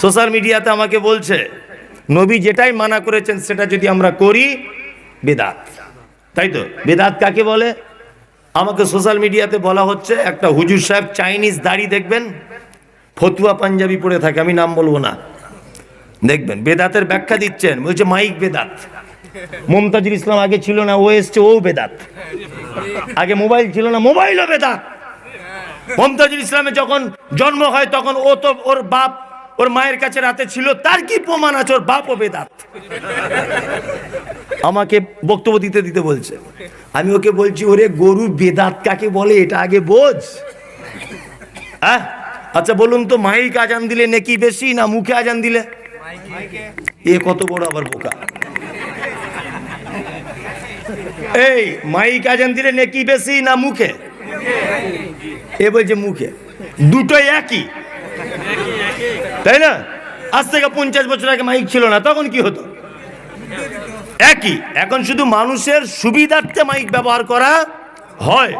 Social মিডিয়াতে আমাকে বলছে নবী যেটাই মানা করেছেন সেটা যদি আমরা করি বেদাত, তাই তো? বেদাত কাকে বলে? আমাকে সোশ্যাল মিডিয়াতে বলা হচ্ছে একটা হুজুর সাহেব চাইনিজ দাড়ি দেখবেন, ফতুয়া পাঞ্জাবি পরে থাকে, আমি নাম বলবো না, দেখবেন বেদাতের ব্যাখ্যা দিচ্ছেন, বলছে মাইক বেদাত। মমতাজুল ইসলাম আগে ছিল না, ও এসছে, ও বেদাত। আগে মোবাইল ছিল না, মোবাইলও বেদাত। মমতাজুল ইসলামের যখন জন্ম হয় তখন ও তো ওর বাপ ওর মায়ের কাছে রাতে ছিল, তার কি প্রমাণ আছে ওর বাপও বেদাত? আমাকে বক্তব্য দিতে দিতে বলছে, আমি ওকে বলছি ওরে গরু বেদাত কাকে বলে এটা আগে বোঝ। হ্যাঁ আচ্ছা বলুন তো, মাইক আজান দিলে নেকি বেশি না মুখে আজান দিলে? এ কত বড় আবার বোকা। এই মাইক আজান দিলে নেকি বেশি না মুখে? এ বলছে মুখে। দুটোই একই, তাই না? আজ থেকে 50 বছর আগে মাইক ছিল না, তখন কি হতো? একই। এখন শুধু মানুষের সুবিধার্থে মাইক ব্যবহার করা হয়।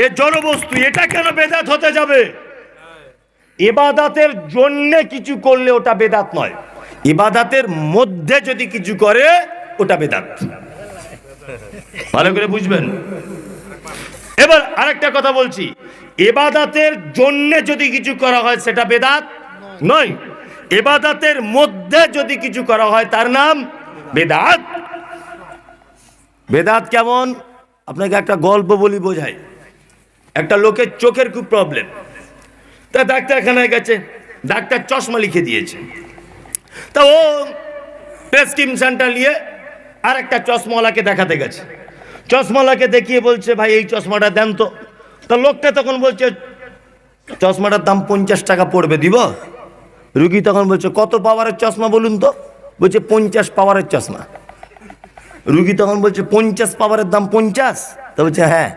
এ জড়বস্তু, এটা কেন বেদাত হতে যাবে? ইবাদতের জন্য কিছু করলে ওটা বেদাত নয়, ইবাদতের মধ্যে যদি কিছু করে ওটা বেদাত। ভালো করে বুঝবেন। এবার আরেকটা কথা বলছি, ইবাদতের জন্য যদি কিছু করা হয় সেটা বেদাত নয়, ইবাদতের মধ্যে যদি কিছু করা হয় তার নাম বেদাত। বেদাত কেমন? আপনাকে একটা গল্প বলি বোঝাই। একটা লোকের চোখের খুব প্রবলেম, তা ডাক্তারখানায় গেছে, ডাক্তার চশমা লিখে দিয়েছে। তা ও প্রেসক্রিপশনটা নিয়ে আর একটা চশমাওয়ালাকে দেখাতে গেছে। চশমাওয়ালাকে দেখিয়ে বলছে ভাই এই চশমাটা দেন তো। তা লোকটা তখন বলছে চশমাটার দাম 50 টাকা পড়বে, দিব? রুগী তখন বলছে কত পাওয়ারের চশমা বলুন তো? বলছে 50 পাওয়ারের চশমা। রুগী তখন বলছে 50 পাওয়ারের দাম 50? তা বলছে হ্যাঁ।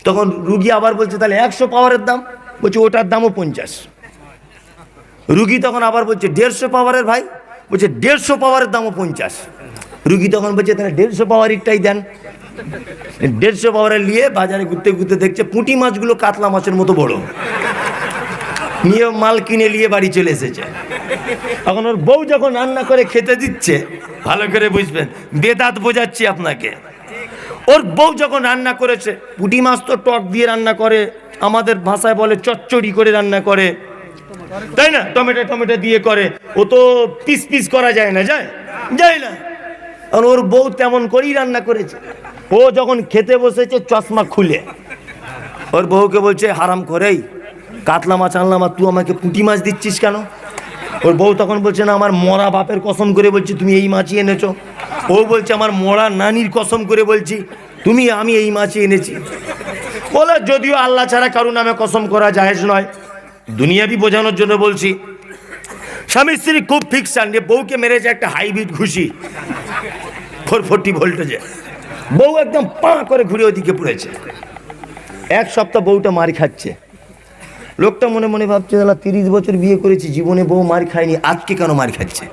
তখন রুগী আবার বলছে তাহলে 100 পাওয়ারের দাম? বলছে ওটার দামও 50। রুগী তখন আবার বলছে 150 পাওয়ারের ভাই? বলছে 150 পাওয়ারের দামও 50। রুগী তখন বলছে তাহলে 150 পাওয়ারেরটাই দেন। 150 পাওয়ারের নিয়ে বাজারে ঘুরতে ঘুরতে দেখছে পুঁটি মাছগুলো কাতলা মাছের মতো বড়, নিয়ে মাল কিনে নিয়ে বাড়ি চলে এসেছে। এখন ওর বউ যখন রান্না করে খেতে দিচ্ছে, ভালো করে বুঝবেন, বেদাত বোঝাচ্ছি আপনাকে। ওর বউ যখন রান্না করেছে, পুঁটি মাছ তো টক দিয়ে রান্না করে, আমাদের ভাষায় বলে চচ্চড়ি করে রান্না করে, তাই না? টমেটো টমেটো দিয়ে করে, ও তো পিস পিস করা যায় না, যায় যায় না। কারণ ওর বউ তেমন করেই রান্না করেছে। ও যখন খেতে বসেছে চশমা খুলে ওর বউকে বলছে হারাম করেই কাতলা মাছ আনলাম আর তুই আমাকে পুঁটি মাছ দিচ্ছিস কেন? ওর বউ তখন বলছে না আমার মরা বাপের কসম করে বলছি তুমি এই মাছই এনেছো। ও বলছে আমার মরা নানির কসম করে বলছি আমি এই মাছই এনেছি। বলে যদিও আল্লাহ ছাড়া কারো নামে কসম করা জায়েজ নয়, দুনিয়াবি বোঝানোর জন্য বলছি। স্বামী স্ত্রী খুব ফিকশন, যে বউকে মেরেছে একটা হাইব্রিড ঘুষি 440 ভোল্টেজে, বউ একদম পা করে ঘুরে ওইদিকে পড়েছে। এক সপ্তাহ বউটা মার খাচ্ছে। লোকটা মনে মনে ভাবছে 30 বছর বিয়ে করেছি, জীবনে বউ মার খায়নি, আজকে কেন মার খাচ্ছে?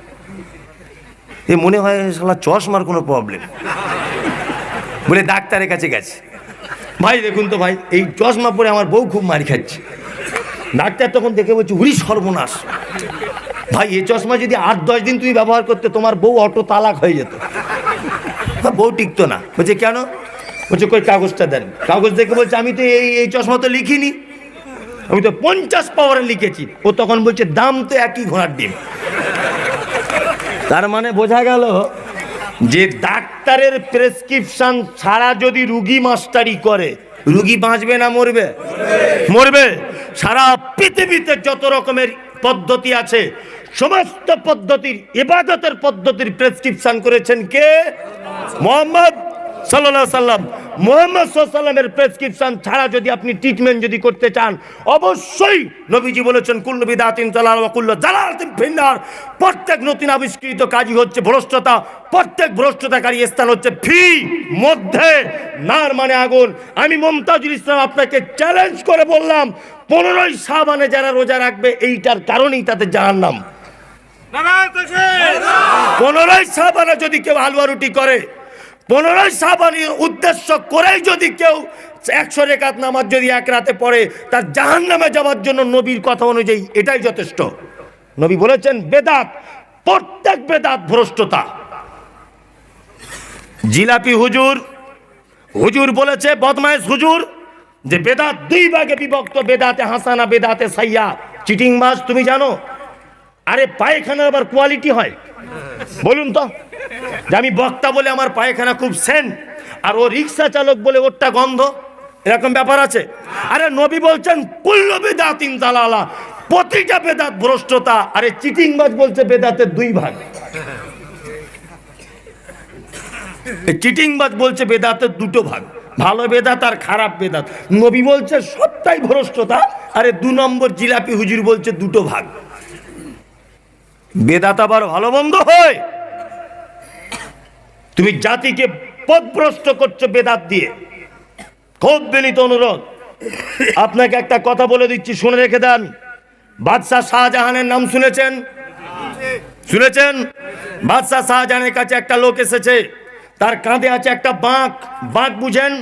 এ মনে হয় শালা চশমার কোনো প্রবলেম, বলে ডাক্তারের কাছে গেছে। ভাই দেখুন তো ভাই, এই চশমা পরে আমার বউ খুব মার খাচ্ছে। ডাক্তার তখন দেখে বলছে উরি সর্বনাশ ভাই, এই চশমা যদি 8-10 দিন তুমি ব্যবহার করতে তোমার বউ অটো তালাক হয়ে যেত। বউ টিকতো না। বলছে কেন? বলছে কই কাগজটা দেন। কাগজ দেখে বলছে আমি তো এই চশমা তো লিখিনি, আমি তো 50 পাওয়ারে লিখেছি। ও তখন বলছে দাম তো একই ঘোড়ার ডিম। তার মানে বোঝা গেল যে ডাক্তারের প্রেসক্রিপশন ছাড়া যদি রুগী মাস্টারি করে, রুগী বাঁচবে না মরবে? মরবে। সারা পৃথিবীতে যত রকমের পদ্ধতি আছে সমস্ত পদ্ধতির, ইবাদতের পদ্ধতির প্রেসক্রিপশন করেছেন কে? মুহাম্মদ সাল্লাল্লাহু আলাইহি সাল্লাম। মুহাম্মদ সাল্লাল্লাহু আলাইহি সাল্লামের প্রেসক্রিপশন ছাড়া যদি আপনি ট্রিটমেন্ট যদি করতে চান, অবশ্যই নবীজি বলেছেন কুল্লু বিদআতিন দালালা ওয়া কুল্লু দালালাতিন ফিন্নার। প্রত্যেক নতুন আবিষ্কৃত কাজই হচ্ছে ভ্রষ্টতা, প্রত্যেক ভ্রষ্টতাকারী স্থান হচ্ছে মধ্যে নার মানে আগুন। আমি মমতাজুল ইসলাম আপনাকে চ্যালেঞ্জ করে বললাম 15ই শাবানে যারা রোজা রাখবে এইটার কারণেই তাদের জাহান্নাম। 15ই শাবানে যদি কেউ হালুয়া রুটি করে, 15ই শাবানের উদ্দেশ্য করেই যদি কেউ 100 রাকাত নামাজ যদি এক রাতে পড়ে, তার জাহান্নামে যাওয়ার জন্য নবীর কথা অনুযায়ী এটাই যথেষ্ট। নবী বলেছেন বেদাত, প্রত্যেক বেদাত ভ্রষ্টতা। জিলাপি হুজুর, হুজুর বলেছে, বদমাইশ হুজুর, যে বেদাত দুই ভাগে বিভক্ত, বেদাতে হাসানা, বেদাতে সাইয়া। চিটিংবাজ তুমি জানো? আরে পায়খানার আবার কোয়ালিটি হয়? বলুন তো, যে আমি বক্তা বলে আমার পায়খানা খুব সেন্ট, আর ও রিক্সা চালক বলে ওরটা গন্ধ, এরকম ব্যাপার আছে? আরে নবী বলছেন কুল্লু বিদআতিন দালালা, প্রতিটা বেদাত ভ্রষ্টতা। আরে চিটিংবাজ বলছে বেদাতের দুই ভাগ। চিটিংবাজ বলছে বেদাতের দুটো ভাগ, ভালো বেদাত আর খারাপ বেদাত। নবী বলছে সবটাই ভ্রষ্টতা, আরে 2 নম্বর জিলাপি হুজুর বলছে দুটো ভাগ। বেদাত আবার ভালো মন্দ হয়? তুমি জাতিকে পথভ্রষ্ট করছো বেদাত দিয়ে। খুব বিনীত অনুরোধ, আপনাকে একটা কথা বলে দিচ্ছি, শুনে রেখে দেন। বাদশাহ শাহজাহানের নাম শুনেছেন? শুনেছেন? বাদশাহ শাহজাহানের কাছে একটা লোক এসেছে, তার কাঁধে আছে একটা বাঁক। বাঁক বুঝেন?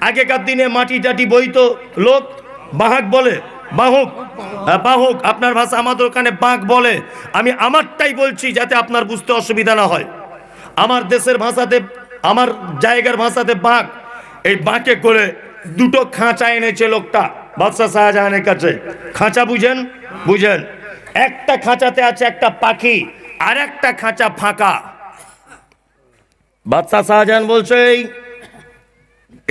আগেকার দিনে মাটি টাটি বইতো, লোক বাঁক বলে, বাহুক, বাহুক আপনার ভাষা, আমাদের ওখানে বাঁক বলে। আমি আমারটাই বলছি যাতে আপনার বুঝতে অসুবিধা না হয়। আমার দেশের ভাষাতে, আমার জায়গার ভাষাতে বাঁক। এই বাঁকে করে দুটো খাঁচা এনেছে লোকটা বাদশাহ শাহজাহানের কাছে। খাঁচা বুঝেন? বুঝেন। একটা খাঁচাতে আছে একটা পাখি, আর একটা খাঁচা ফাঁকা। বাদশাহ শাহজাহান বলছে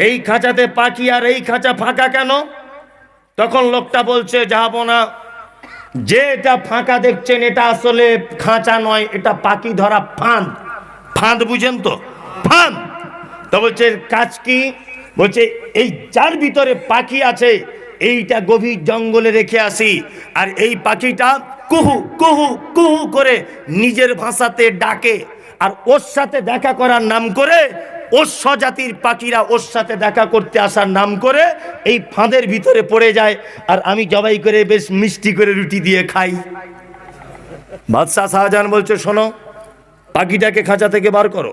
এই খাঁচাতে পাখি আর এই খাঁচা ফাঁকা কেন? তখন লোকটা বলছে, জাহাপনা, যে এটা ফাঁকা দেখছেন এটা আসলে খাঁচা নয়, এটা পাখি ধরা ফাঁদ। ফাঁদ বুঝেন তো? ফাঁদ। তো বলছে কাজ কি? বলছে এই যার ভিতরে পাখি আছে এইটা গভীর জঙ্গলে রেখে আসি, আর এই পাখিটা কুহু কুহু কুহু করে নিজের ভাষাতে ডাকে, আর ওর সাথে দেখা করার নাম করে, ওর স্বজাতির পাখিরা ওর সাথে দেখা করতে আসার নাম করে এই ফাঁদের ভিতরে পড়ে যায়, আর আমি জবাই করে বেশ মিষ্টি করে রুটি দিয়ে খাই। বাদশাহ শাহজাহান বলছে, শোনো, পাখিটাকে খাঁচা থেকে বার করো।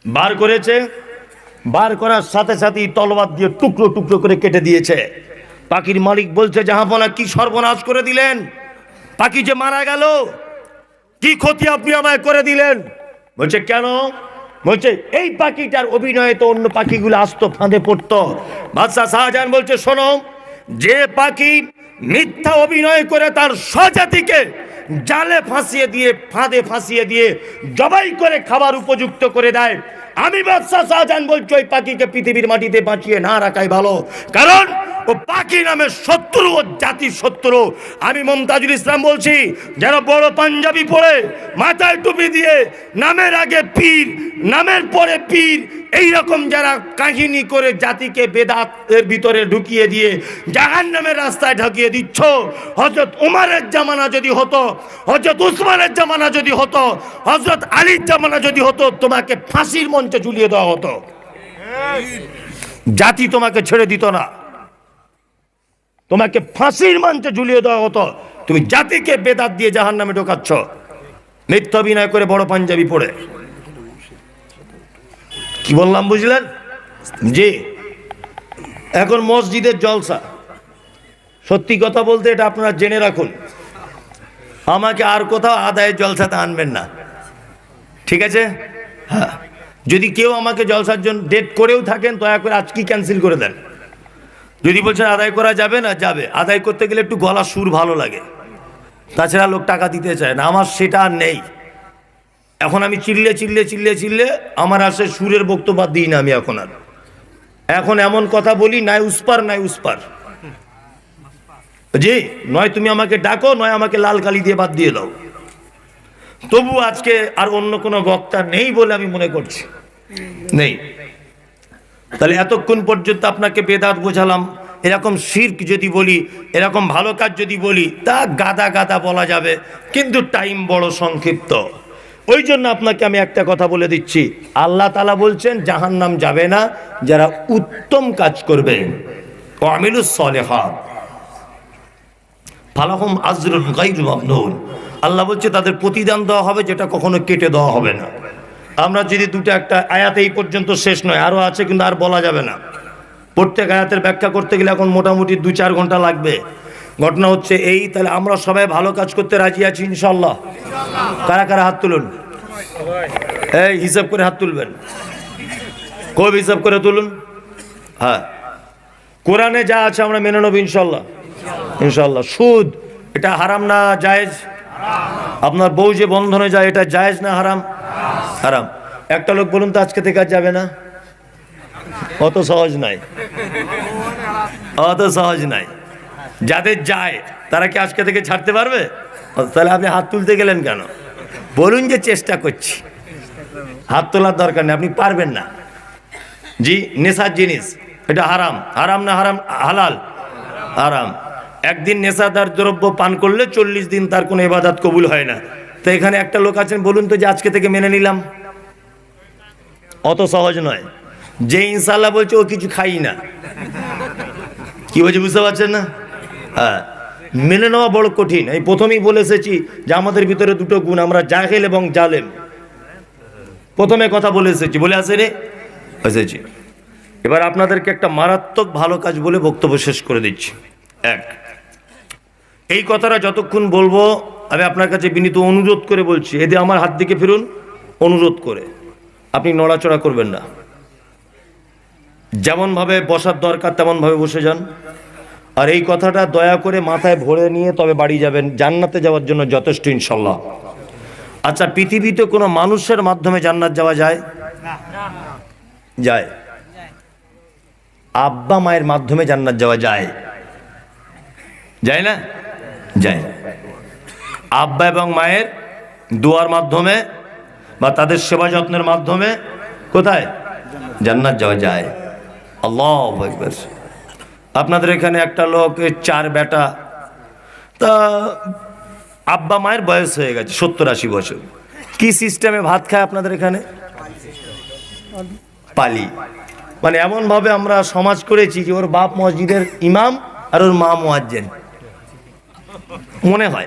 বার করেছে, বার করার সাথে সাথেই তলোয়ার দিয়ে টুকরো টুকরো করে কেটে দিয়েছে। পাখির মালিক বলছে, জাহাপনা, কি সর্বনাশ করে দিলেন, পাখি যে মারা গেল, কি ক্ষতি আপনি আমায় করে দিলেন? বলছে কেন? বলছে এই পাখিটার অভিনয়ে তো অন্য পাখিগুলো আসতো, ফাঁদে পড়তো। বাদশাহ শাহজাহান বলছে, শোনো, যে পাখি মিথ্যা অভিনয় করে তার স্বজাতিকে জালে ফাঁসিয়ে দিয়ে, ফাঁদে ফাঁসিয়ে দিয়ে জবাই করে খাবার উপযুক্ত করে দেয়, আমি বাদশাহ শাহজাহান বলছি ওই পাখিকে পৃথিবীর মাটিতে বাঁচিয়ে না রাখাই ভালো। কারণ ও পাখি নামে শত্রু, ও জাতির শত্রু। আমি মমতাজুল ইসলাম বলছি, যারা বড় পাঞ্জাবি পরে, মাথায় টুপি দিয়ে, নামের আগে পীর, নামের পরে পীর, এইরকম যারা কাহিনী করে জাতিকে বেদাতের ভিতরে ঢুকিয়ে দিয়ে জাহান্নামের রাস্তায় ঢুকিয়ে দিচ্ছ, হযরত উমরের জামানা যদি হতো, হযরত উসমানের জামানা যদি হতো, হযরত আলীর জামানা যদি হতো, তোমাকে ফাঁসির মঞ্চে ঝুলিয়ে দেওয়া হতো। জাতি তোমাকে ছেড়ে দিত না, তোমাকে ফাঁসির মঞ্চে ঝুলিয়ে দেওয়া হতো। তুমি জাতিকে বেদাত দিয়ে জাহান্নামে ঢোকাচ্ছ, মিথ্যা অভিনয় করে, বড় পাঞ্জাবি পড়ে। কি বললাম বুঝলেন? জি। এখন মসজিদের জলসা, সত্যি কথা বলতে এটা আপনারা জেনে রাখুন, আমাকে আর কোথাও আদায়ের জলসাতে আনবেন না, ঠিক আছে? হ্যাঁ, যদি কেউ আমাকে জলসার জন্য ডেট করেও থাকেন, দয়া করে আজকেই ক্যান্সেল করে দেন। যদি বলছেন আদায় করা যাবে না, যাবে। আদায় করতে গেলে একটু গলা সুর ভালো লাগে, তাছাড়া লোক টাকা দিতে চায় না। আমার সেটা আর নেই। এখন আমি চিল্লে চিল্লে চিল্লে চিল্লে আমার আসে সুরের বক্তব্য দিই না আমি এখন এমন কথা বলি, নাই উসপার নাই উসপার। জি, নয় তুমি আমাকে ডাকো, নয় আমাকে লাল কালি দিয়ে বাদ দিয়ে দাও। তবু আজকে আর অন্য কোনো বক্তা নেই বলে আমি মনে করছি, নেই। তাহলে এতক্ষণ পর্যন্ত আপনাকে বেদাত বোঝালাম। এরকম শিরক যদি বলি, এরকম ভালো কাজ যদি বলি, তা গাদা গাদা বলা যাবে, কিন্তু টাইম বড় সংক্ষিপ্ত। ওই জন্য আপনাকে আমি একটা কথা বলে দিচ্ছি, আল্লাহ তাআলা বলছেন জাহান্নাম যাবে না যারা উত্তম কাজ করবে, ওয়ামিলুস সলিহাত ফালাহুম আজরুন গায়রু মামনুন। আল্লাহ বলছে তাদের প্রতিদান দেওয়া হবে, যেটা কখনো কেটে দেওয়া হবে না। আমরা যদি দুটো, একটা আয়াত এই পর্যন্ত শেষ নয়, আরও আছে, কিন্তু আর বলা যাবে না। প্রত্যেক আয়াতের ব্যাখ্যা করতে গেলে এখন মোটামুটি 2-4 ঘন্টা লাগবে। ঘটনা হচ্ছে এই, তাহলে আমরা সবাই ভালো কাজ করতে রাজি আছি ইনশাল্লাহ? কারা কারা হাত তুলুন? এই হিসাব করে হাত তুলবেন, খুব হিসাব করে তুলুন। হ্যাঁ, কোরআনে যা আছে আমরা মেনে নেব ইনশাল্লাহ। ইনশাল্লাহ। সুদ এটা হারাম না জায়েজ? আপনার বউ যে বন্ধনে যায় এটা জায়েজ না হারাম? হারাম। একটা লোক বলুন তো আজকে থেকে আর যাবে না? অত সহজ নাই, অত সহজ নাই। যাদের যায় তারা কি আজকে থেকে ছাড়তে পারবে? তাহলে আপনি হাত তুলতে গেলেন কেন? বলুন যে চেষ্টা করছি। হাত তোলার দরকার নেই, আপনি পারবেন না। জি, নেশার জিনিস এটা হারাম। হারাম না হারাম? হালাল? হারাম। একদিন নেশাদার দ্রব্য পান করলে 40 দিন তার কোনো ইবাদত কবুল হয় না। তো এখানে একটা লোক আছেন, বলুন তো যে আজকে থেকে মেনে নিলাম। অত সহজ নয়। যে ইনশাল্লাহ বলছে ও কিছু খাই না, কি বলছে বুঝতে পারছেন না? হ্যাঁ, মেনে নেওয়া বড় কঠিন। এই প্রথমেই বলে এসেছি যে আমাদের ভিতরে দুটো গুণ, আমরা জাহেল এবং জালেম। প্রথমে কথা বলে এসেছি, বলে আসেনি? এসেছি। এবার আপনাদেরকে একটা মারাত্মক ভালো কাজ বলে বক্তব্য শেষ করে দিচ্ছি। এক, এই কথাটা যতক্ষণ বলবো আমি আপনার কাছে বিনীত অনুরোধ করে বলছি, এদি আমার হাত দিকে ফিরুন, অনুরোধ করে আপনি নড়াচড়া করবেন না। যেমনভাবে বসার দরকার তেমনভাবে বসে যান। আর এই কথাটা দয়া করে মাথায় ভরে নিয়ে তবে বাড়ি যাবেন, জান্নাতে যাওয়ার জন্য যথেষ্ট ইনশাল্লাহ। আচ্ছা, পৃথিবীতে কোনো মানুষের মাধ্যমে জান্নাত যাওয়া যায়? যায়। আব্বা মায়ের মাধ্যমে জান্নাত যাওয়া যায়? যায় না? যায়। আব্বা এবং মায়ের দোয়ার মাধ্যমে বা তাদের সেবা যত্নের মাধ্যমে কোথায়? জান্নাত যাওয়া যায়। আল্লাহু আকবার। আপনাদের এখানে একটা লোক 4 বেটা, তা আব্বা মায়ের বয়স হয়ে গেছে 70-80 বছর। কি সিস্টেমে ভাত খায় আপনাদের এখানে? পালি। মানে এমনভাবে আমরা সমাজ করেছি যে ওর বাপ মসজিদের ইমাম আর ওর মা মুয়াজ্জিন মনে হয়।